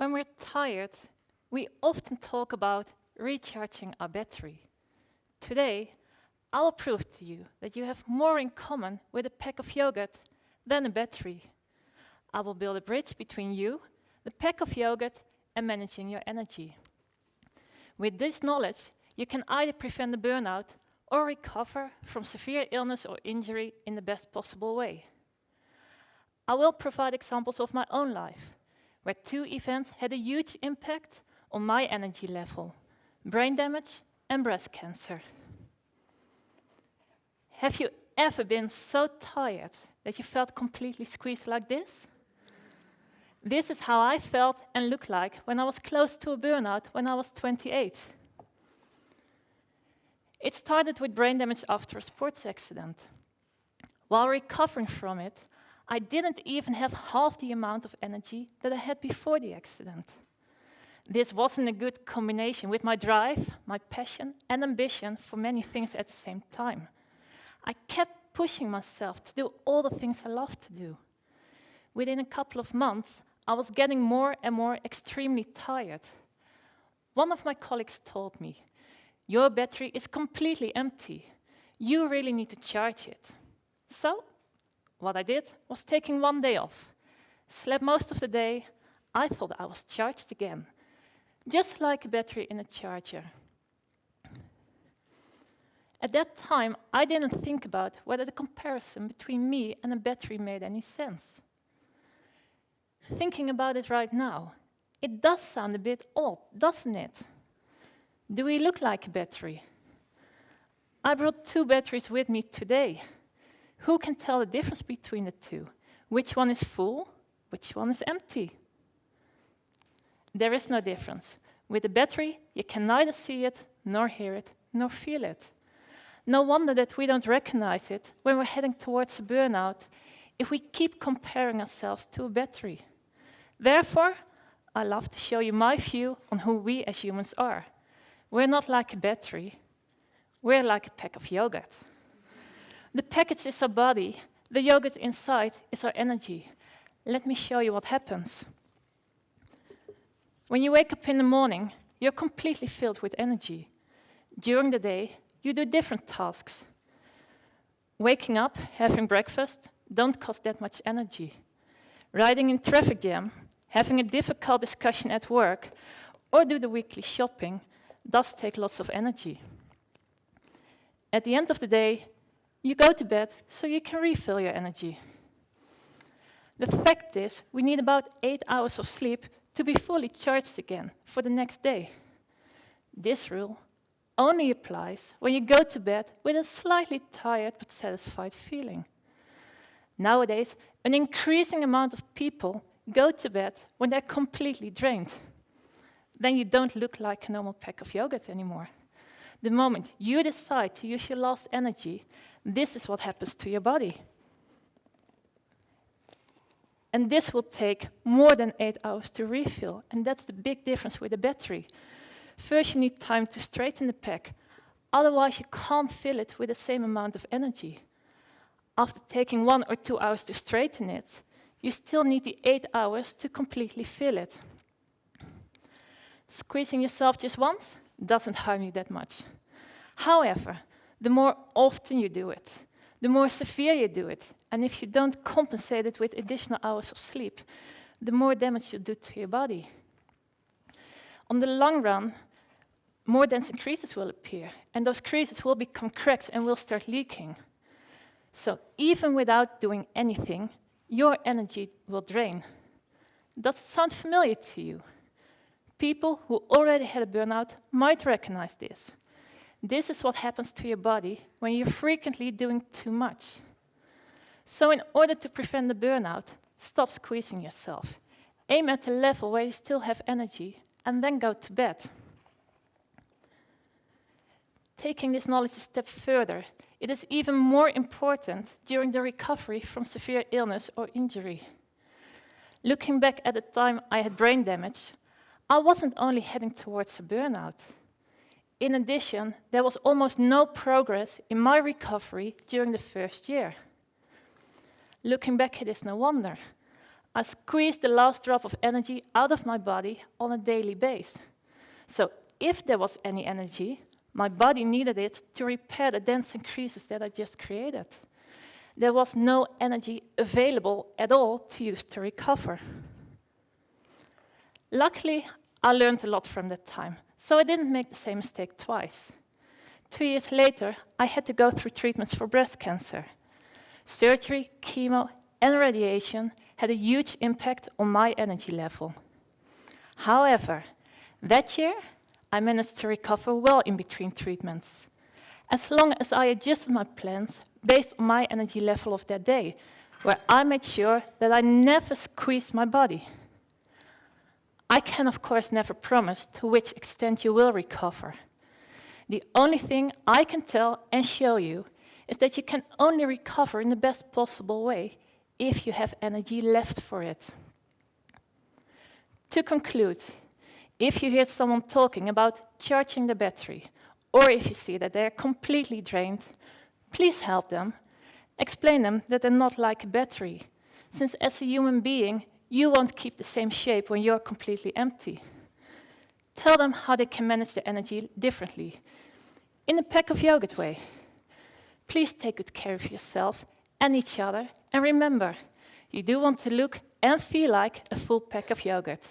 When we're tired, we often talk about recharging our battery. Today, I will prove to you that you have more in common with a pack of yogurt than a battery. I will build a bridge between you, the pack of yogurt, and managing your energy. With this knowledge, you can either prevent a burnout or recover from severe illness or injury in the best possible way. I will provide examples of my own life, where 2 events had a huge impact on my energy level: brain damage and breast cancer. Have you ever been so tired that you felt completely squeezed like this? This is how I felt and looked like when I was close to a burnout when I was 28. It started with brain damage after a sports accident. While recovering from it, I didn't even have half the amount of energy that I had before the accident. This wasn't a good combination with my drive, my passion, and ambition for many things at the same time. I kept pushing myself to do all the things I love to do. Within a couple of months, I was getting more and more extremely tired. One of my colleagues told me, "Your battery is completely empty. You really need to charge it." So, what I did was taking 1 day off. Slept most of the day. I thought I was charged again, just like a battery in a charger. At that time, I didn't think about whether the comparison between me and a battery made any sense. Thinking about it right now, it does sound a bit odd, doesn't it? Do we look like a battery? I brought 2 batteries with me today. Who can tell the difference between the 2? Which one is full? Which one is empty? There is no difference. With a battery, you can neither see it, nor hear it, nor feel it. No wonder that we don't recognize it when we're heading towards a burnout if we keep comparing ourselves to a battery. Therefore, I love to show you my view on who we as humans are. We're not like a battery. We're like a pack of yogurt. The package is our body. The yogurt inside is our energy. Let me show you what happens. When you wake up in the morning, you're completely filled with energy. During the day, you do different tasks. Waking up, having breakfast, don't cost that much energy. Riding in traffic jam, having a difficult discussion at work, or do the weekly shopping does take lots of energy. At the end of the day, you go to bed so you can refill your energy. The fact is, we need about 8 hours of sleep to be fully charged again for the next day. This rule only applies when you go to bed with a slightly tired but satisfied feeling. Nowadays, an increasing amount of people go to bed when they're completely drained. Then you don't look like a normal pack of yogurt anymore. The moment you decide to use your last energy, this is what happens to your body. And this will take more than 8 hours to refill, and that's the big difference with a battery. First, you need time to straighten the pack. Otherwise, you can't fill it with the same amount of energy. After taking 1 or 2 hours to straighten it, you still need the 8 hours to completely fill it. Squeezing yourself just once doesn't harm you that much. However, the more often you do it, the more severe you do it, and if you don't compensate it with additional hours of sleep, the more damage you do to your body. On the long run, more dense creases will appear, and those creases will become cracks and will start leaking. So even without doing anything, your energy will drain. Does it sound familiar to you? People who already had a burnout might recognize this. This is what happens to your body when you're frequently doing too much. So in order to prevent the burnout, stop squeezing yourself. Aim at a level where you still have energy, and then go to bed. Taking this knowledge a step further, it is even more important during the recovery from severe illness or injury. Looking back at the time I had brain damage, I wasn't only heading towards a burnout. In addition, there was almost no progress in my recovery during the first year. Looking back, it is no wonder. I squeeze the last drop of energy out of my body on a daily basis. So if there was any energy, my body needed it to repair the dents and creases that I just created. There was no energy available at all to use to recover. Luckily, I learned a lot from that time, so I didn't make the same mistake twice. 2 years later, I had to go through treatments for breast cancer. Surgery, chemo, and radiation had a huge impact on my energy level. However, that year, I managed to recover well in between treatments, as long as I adjusted my plans based on my energy level of that day, where I made sure that I never squeezed my body. I can, of course, never promise to which extent you will recover. The only thing I can tell and show you is that you can only recover in the best possible way if you have energy left for it. To conclude, if you hear someone talking about charging the battery, or if you see that they are completely drained, please help them. Explain them that they're not like a battery, since as a human being, you won't keep the same shape when you're completely empty. Tell them how they can manage their energy differently, in a pack of yogurt way. Please take good care of yourself and each other, and remember, you do want to look and feel like a full pack of yogurt.